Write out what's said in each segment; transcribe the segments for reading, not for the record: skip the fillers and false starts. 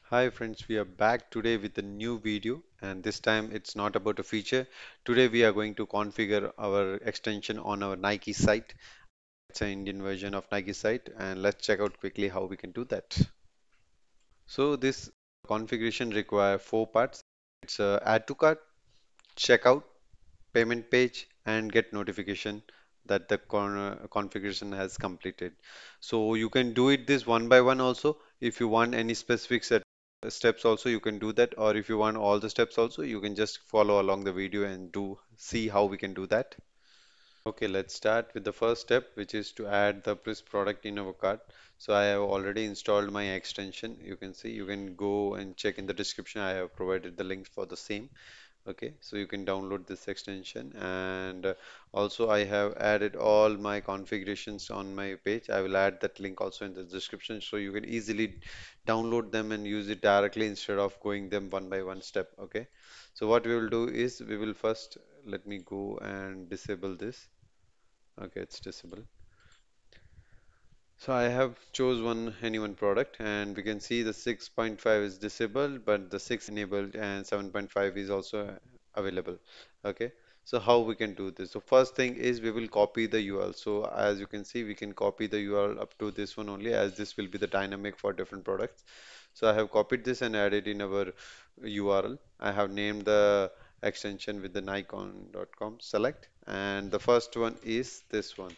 Hi friends, we are back today with a new video, and this time it's not about a feature. Today we are going to configure our extension on our Nike site. It's an Indian version of Nike site, and let's check out quickly how we can do that. So this configuration require four parts. It's add to cart, checkout, payment page, and get notification that the configuration has completed. So you can do it this one by one also. If you want any specific steps also, you can do that. Or if you want all the steps also, you can just follow along the video and do see how we can do that. Okay, let's start with the first step, which is to add the Pris product in our cart. So I have already installed my extension. You can see, you can go and check in the description. I have provided the link for the same. Okay, so you can download this extension, and also I have added all my configurations on my page. I will add that link also in the description so you can easily download them and use it directly instead of going them one by one step. Okay, so what we will do is we will first let me go and disable this. Okay, it's disabled. So I have chose one product, and we can see the 6.5 is disabled, but the 6 enabled and 7.5 is also available. Okay, so how we can do this? So first thing is we will copy the URL. So as you can see, we can copy the URL up to this one only, as this will be the dynamic for different products. So I have copied this and added in our URL. I have named the extension with the nikon.com select, and the first one is this one.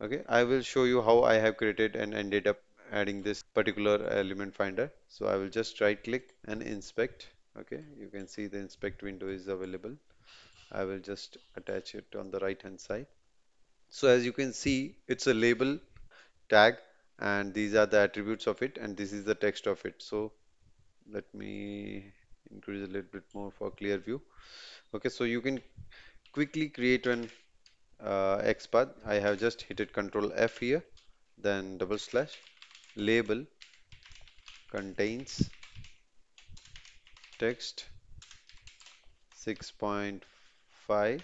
Okay, I will show you how I have created and ended up adding this particular element finder. So I will just right click and inspect. Okay, you can see the inspect window is available. I will just attach it on the right hand side. So as you can see, it's a label tag, and these are the attributes of it, and this is the text of it. So let me increase a little bit more for clear view. Okay, so you can quickly create an XPath. I have just hit it Control F here, then double slash label contains text 6.5,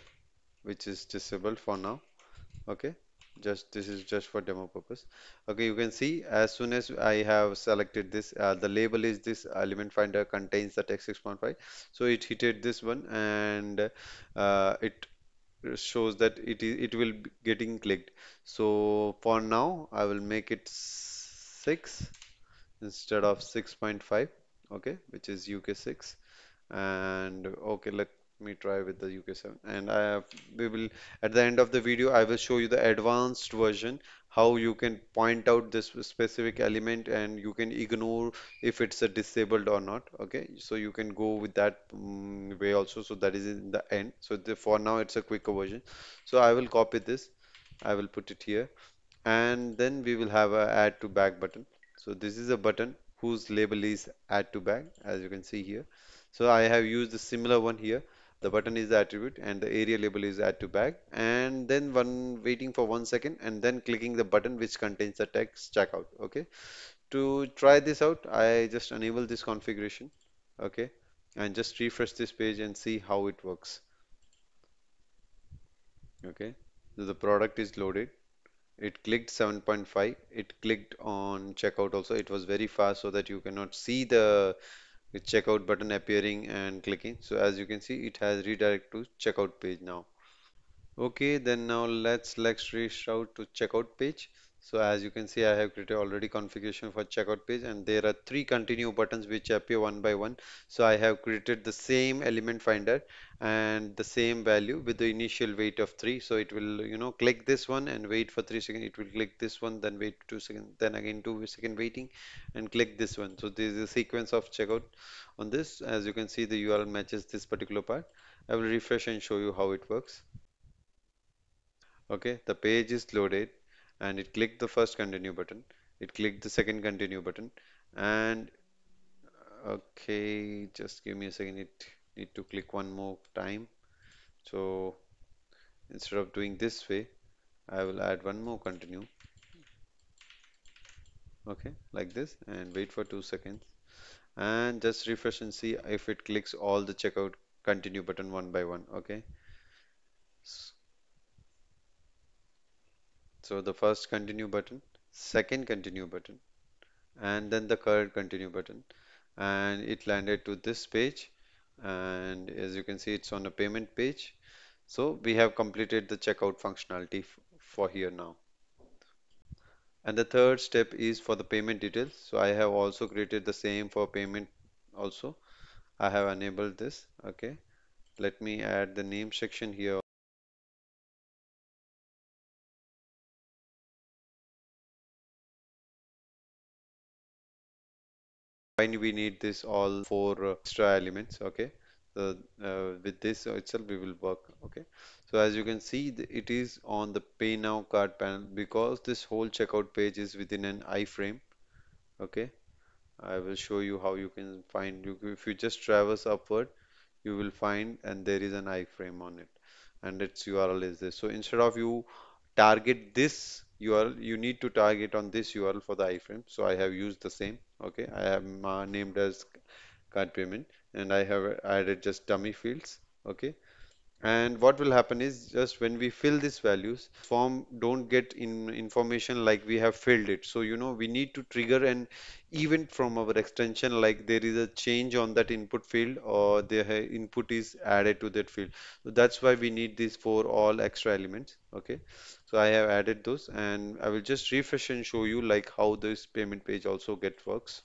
which is disabled for now. Okay, just this is just for demo purpose. Okay, you can see as soon as I have selected this, the label is this element finder contains the text 6.5. So it hit this one, and it shows that it will be getting clicked. So for now, I will make it 6 instead of 6.5. Okay, which is UK 6. And okay, let me try with the UK 7. And we will, at the end of the video, I will show you the advanced version, how you can point out this specific element and you can ignore if it's a disabled or not. Okay, so you can go with that way also. So that is in the end. So for now, it's a quicker version. So I will copy this. I will put it here, and then we will have a add to bag button. So this is a button whose label is add to bag, as you can see here. So I have used the similar one here. The button is the attribute and the area label is add to bag, and then one waiting for 1 second and then clicking the button which contains the text checkout. Okay, to try this out, I just enable this configuration. Okay, and just refresh this page and see how it works. Okay, so the product is loaded. It clicked 7.5. It clicked on checkout also. It was very fast so that you cannot see the checkout button appearing and clicking. So as you can see, it has redirect to checkout page now. Okay, then now let's reach out to checkout page. So as you can see, I have created already configuration for checkout page, and there are three continue buttons which appear one by one. So I have created the same element finder and the same value with the initial wait of 3. So it will, click this one and wait for 3 seconds. It will click this one, then wait 2 seconds, then again 2 second waiting and click this one. So this is a sequence of checkout on this. As you can see, the URL matches this particular part. I will refresh and show you how it works. Okay, the page is loaded and it clicked the first continue button. It clicked the second continue button, and okay, just give me a second. It need to click one more time. So instead of doing this way, I will add one more continue. Okay, like this, and wait for 2 seconds and just refresh and see if it clicks all the checkout continue button one by one. Okay, S- so the first continue button, second continue button, and then the third continue button. and it landed to this page. And as you can see, it's on a payment page. So we have completed the checkout functionality for here now. And the third step is for the payment details. So I have also created the same for payment also. I have enabled this. Okay. Let me add the name section here. Why we need this all four extra elements? Okay. So with this itself we will work. Okay. So as you can see, it is on the Pay Now card panel because this whole checkout page is within an iframe. Okay. I will show you how you can find you if you just traverse upward, you will find and there is an iframe on it, and its URL is this. So instead of you target this URL, you need to target on this URL for the iframe. So I have used the same. Okay, I have named as card payment, and I have added just dummy fields. Okay, and what will happen is just when we fill these values, form don't get in information like we have filled it. So we need to trigger an event from our extension like there is a change on that input field or the input is added to that field. So that's why we need these for all extra elements. Okay. So I have added those and I will just refresh and show you like how this payment page also get works.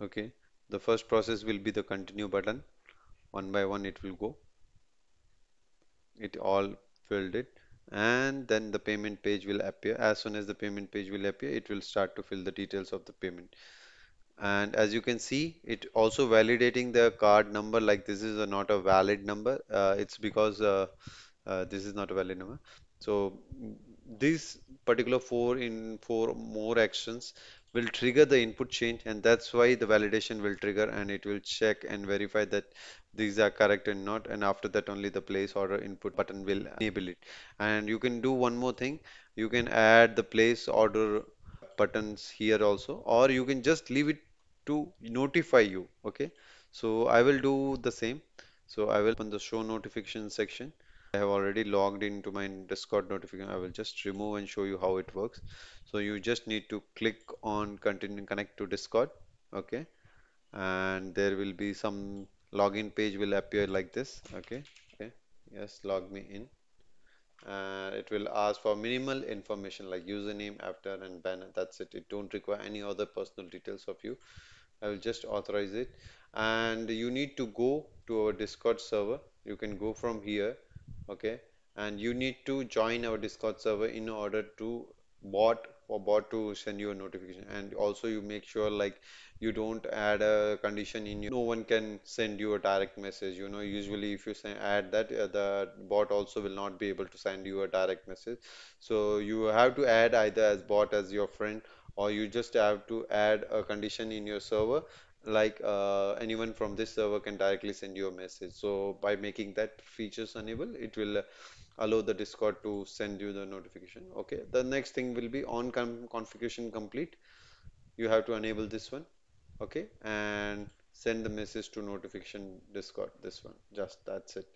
Okay. The first process will be the continue button. One by one it will go. It all filled it, and then the payment page will appear. As soon as the payment page will appear, it will start to fill the details of the payment. And as you can see, it also validating the card number like this is not a valid number. It's because this is not a valid number. So these particular four more actions will trigger the input change, and that's why the validation will trigger, and it will check and verify that these are correct and not. And after that, only the place order input button will enable it. And you can do one more thing. You can add the place order buttons here also, or you can just leave it to notify you. Okay, so I will do the same. So I will open the show notification section. I have already logged into my Discord notification. I will just remove and show you how it works. So you just need to click on continue connect to Discord. Okay, and there will be some login page will appear like this. Okay, okay, yes, log me in. It will ask for minimal information like username, after and banner. That's it. It don't require any other personal details of you. I will just authorize it. And you need to go to our Discord server. You can go from here, okay? And you need to join our Discord server in order to bot to send you a notification. And also you make sure like you don't add a condition in your no one can send you a direct message. Usually if you say add that, the bot also will not be able to send you a direct message. So you have to add either as bot as your friend, or you just have to add a condition in your server like anyone from this server can directly send you a message. So by making that features enable, it will allow the Discord to send you the notification. Okay, the next thing will be on configuration complete. You have to enable this one. Okay, and send the message to notification Discord, this one, just that's it.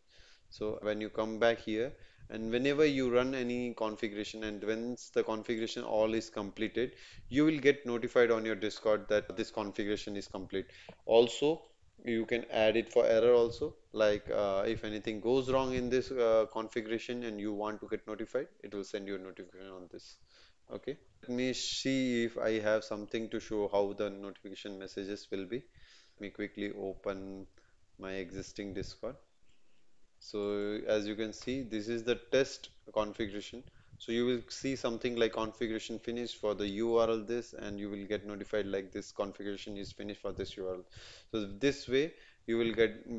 So when you come back here and whenever you run any configuration and once the configuration all is completed, you will get notified on your Discord that this configuration is complete. Also, you can add it for error also, like if anything goes wrong in this configuration and you want to get notified, it will send you a notification on this. Okay. Let me see if I have something to show how the notification messages will be. Let me quickly open my existing Discord. So as you can see, this is the test configuration. So you will see something like configuration finished for the URL this, and you will get notified like this configuration is finished for this URL. So this way you will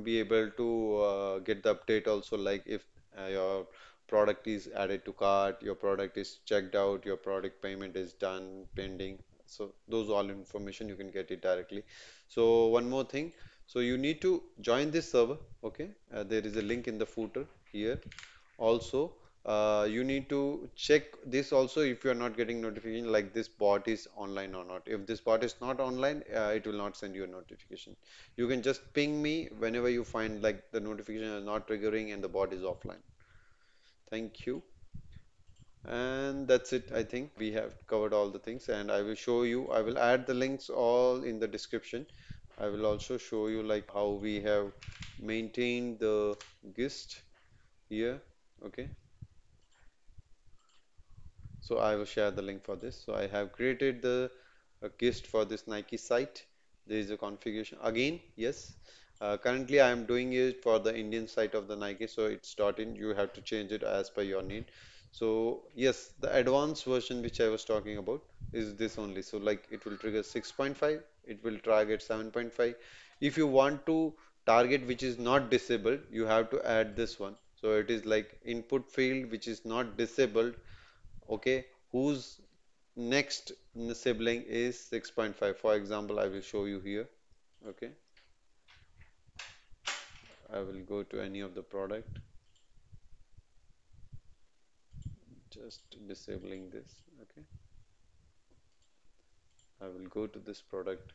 be able to get the update also like if your product is added to cart, your product is checked out, your product payment is done, pending. So those all information you can get it directly. So one more thing. So you need to join this server. Okay, there is a link in the footer here. Also, you need to check this also if you are not getting notification like this bot is online or not. If this bot is not online, it will not send you a notification. You can just ping me whenever you find like the notification is not triggering and the bot is offline. Thank you. And that's it. I think we have covered all the things, and I will show you, I will add the links all in the description. I will also show you like how we have maintained the gist here. Okay, so I will share the link for this. So I have created the gist for this Nike site. There is a configuration again. Yes, currently I am doing it for the Indian site of the Nike, so it's .in. You have to change it as per your need. So yes, the advanced version which I was talking about is this only. So like it will trigger 6.5, it will target 7.5. If you want to target which is not disabled, you have to add this one. So it is like input field which is not disabled, okay, whose next sibling is 6.5. For example, I will show you here. Okay, I will go to any of the product, just disabling this. Okay, I will go to this product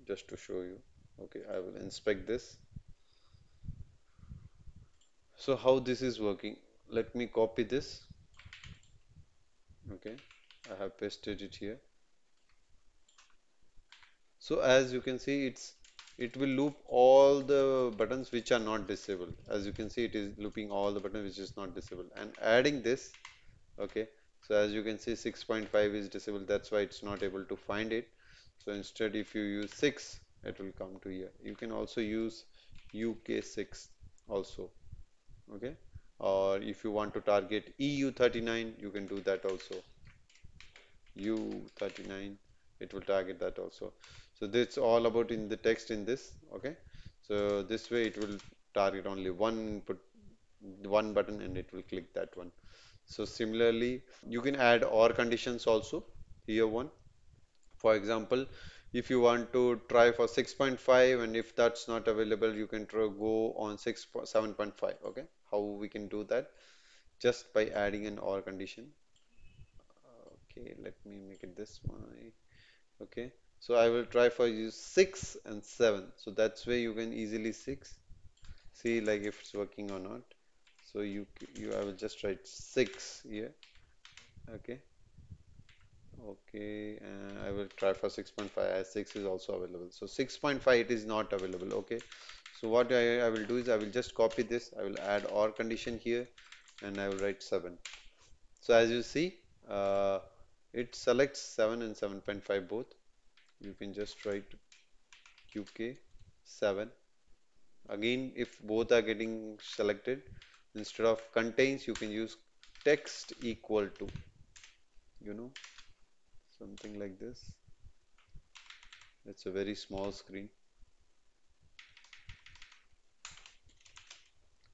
just to show you. Okay, I will inspect this. So how this is working, let me copy this. Okay, I have pasted it here. So as you can see, it will loop all the buttons which are not disabled. As you can see, it is looping all the buttons which is not disabled and adding this. Okay, so as you can see, 6.5 is disabled. That's why it's not able to find it. So instead, if you use 6, it will come to here. You can also use UK6 also. Okay, or if you want to target EU39, you can do that also. U39, it will target that also. So this all about in the text in this. Okay, so this way it will target only one put one button and it will click that one. So similarly, you can add or conditions also here one. For example, if you want to try for 6.5 and if that's not available, you can try go on 7.5. Okay, how we can do that? Just by adding an or condition. Okay, let me make it this one. Okay, so I will try for you 6 and 7. So that's where you can easily see like if it's working or not. So I will just write 6 here. Okay, okay, and I will try for 6.5 as 6 is also available. So 6.5 it is not available. Okay, so what I will do is I will just copy this. I will add or condition here and I will write 7. So as you see, it selects 7 and 7.5 both. You can just write UK 7. Again, if both are getting selected, instead of contains, you can use text equal to, you know, something like this. It's a very small screen.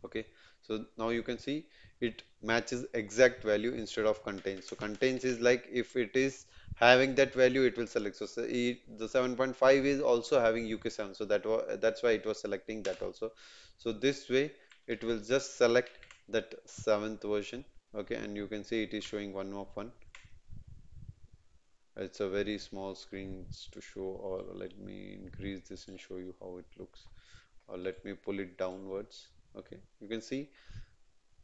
Okay, so now you can see it matches exact value instead of contains. So contains is like if it is having that value, it will select. So the 7.5 is also having UK7, so that's why it was selecting that also. So this way, it will just select that seventh version. Okay, and you can see it is showing one of one. It's a very small screen to show, or let me increase this and show you how it looks, or let me pull it downwards. Okay, you can see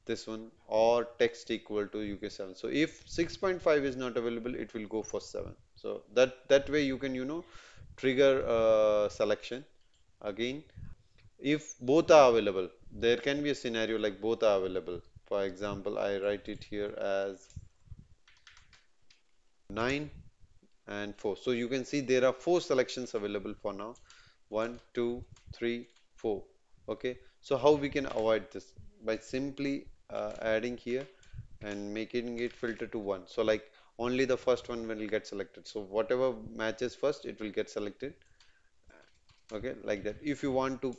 this one or text equal to UK7. So if 6.5 is not available, it will go for 7. So that way you can, trigger selection. Again, if both are available, there can be a scenario like both are available. For example, I write it here as 9 and 4. So you can see there are 4 selections available for now. 1, 2, 3, 4. Okay, so how we can avoid this? By simply adding here and making it filter to 1. So like only the first one will get selected. So whatever matches first, it will get selected. Okay, like that. If you want to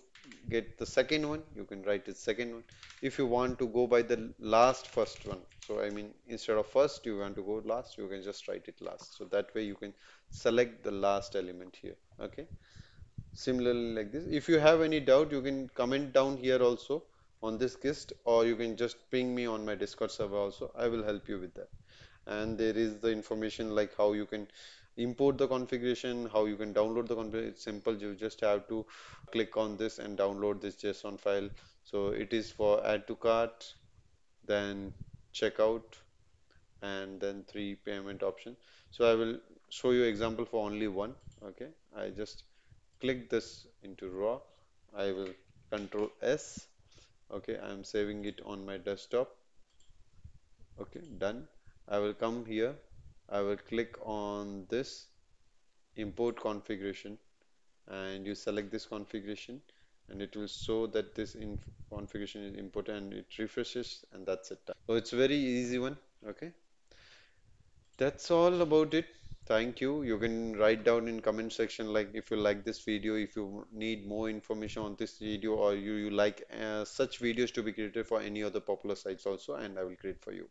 get the second one, you can write it second one. If you want to go by the last first one, so I mean instead of first you want to go last, you can just write it last. So that way you can select the last element here. Okay. Similarly like this. If you have any doubt, you can comment down here also on this gist, or you can just ping me on my Discord server also. I will help you with that. And there is the information like how you can import the configuration, how you can download the configuration. It's simple. You just have to click on this and download this JSON file. So it is for add to cart, then checkout, and then three payment option. So I will show you example for only one. Okay, I just click this into raw. I will control S. Okay, I am saving it on my desktop. Okay, done. I will come here. I will click on this import configuration, and you select this configuration, and it will show that this in configuration is imported, and it refreshes, and that's it. So it's very easy one. Okay, that's all about it. Thank you. You can write down in comment section like if you like this video, if you need more information on this video, or you like such videos to be created for any other popular sites also, and I will create for you.